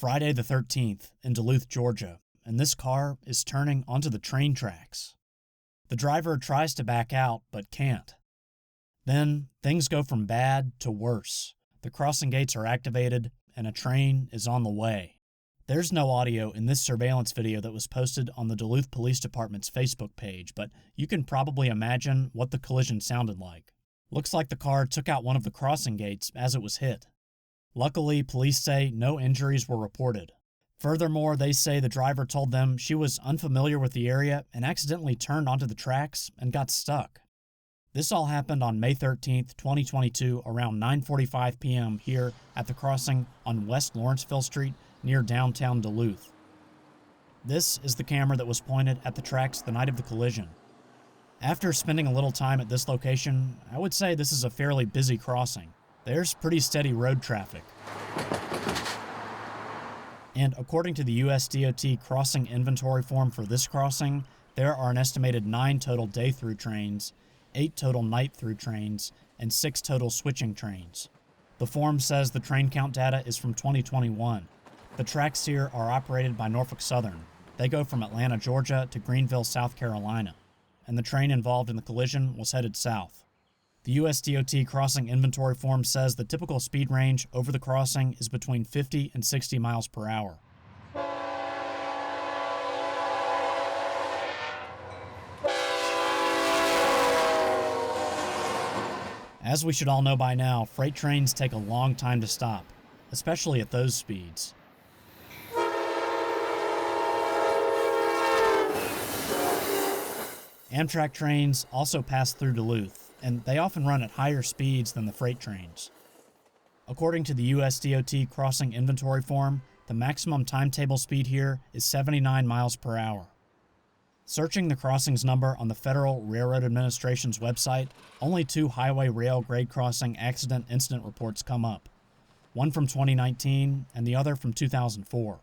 Friday the 13th in Duluth, Georgia, and this car is turning onto the train tracks. The driver tries to back out, but can't. Then, things go from bad to worse. The crossing gates are activated, and a train is on the way. There's no audio in this surveillance video that was posted on the Duluth Police Department's Facebook page, but you can probably imagine what the collision sounded like. Looks like the car took out one of the crossing gates as it was hit. Luckily, police say no injuries were reported. Furthermore, they say the driver told them she was unfamiliar with the area and accidentally turned onto the tracks and got stuck. This all happened on May 13, 2022, around 9:45 p.m. here at the crossing on West Lawrenceville Street near downtown Duluth. This is the camera that was pointed at the tracks the night of the collision. After spending a little time at this location, I would say this is a fairly busy crossing. There's pretty steady road traffic. And according to the USDOT crossing inventory form for this crossing, there are an estimated 9 total day-through trains, 8 total night-through trains, and 6 total switching trains. The form says the train count data is from 2021. The tracks here are operated by Norfolk Southern. They go from Atlanta, Georgia to Greenville, South Carolina, and the train involved in the collision was headed south. The USDOT crossing inventory form says the typical speed range over the crossing is between 50 and 60 miles per hour. As we should all know by now, freight trains take a long time to stop, especially at those speeds. Amtrak trains also pass through Duluth, and they often run at higher speeds than the freight trains. According to the USDOT crossing inventory form, the maximum timetable speed here is 79 miles per hour. Searching the crossings number on the Federal Railroad Administration's website, only 2 highway rail grade crossing accident incident reports come up, one from 2019 and the other from 2004.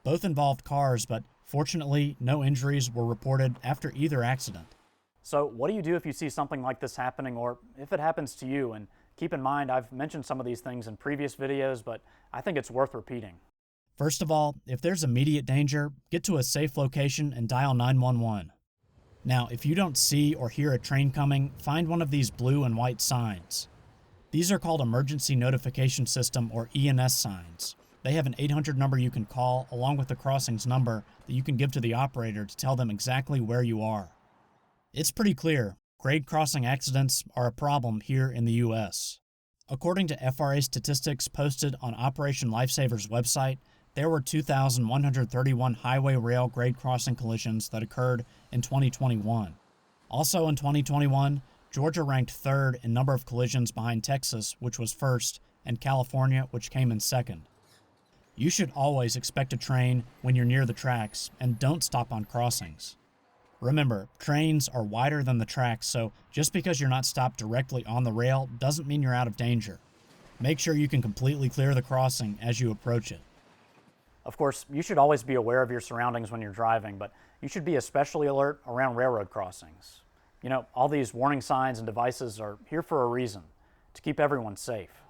Both involved cars, but fortunately, no injuries were reported after either accident. So what do you do if you see something like this happening, or if it happens to you? And keep in mind, I've mentioned some of these things in previous videos, but I think it's worth repeating. First of all, if there's immediate danger, get to a safe location and dial 911. Now, if you don't see or hear a train coming, find one of these blue and white signs. These are called Emergency Notification System, or ENS signs. They have an 800 number you can call, along with the crossing's number that you can give to the operator to tell them exactly where you are. It's pretty clear, grade crossing accidents are a problem here in the U.S. According to FRA statistics posted on Operation Lifesaver's website, there were 2,131 highway rail grade crossing collisions that occurred in 2021. Also in 2021, Georgia ranked third in number of collisions behind Texas, which was first, and California, which came in second. You should always expect a train when you're near the tracks, and don't stop on crossings. Remember, trains are wider than the tracks, so just because you're not stopped directly on the rail doesn't mean you're out of danger. Make sure you can completely clear the crossing as you approach it. Of course, you should always be aware of your surroundings when you're driving, but you should be especially alert around railroad crossings. You know, all these warning signs and devices are here for a reason, to keep everyone safe.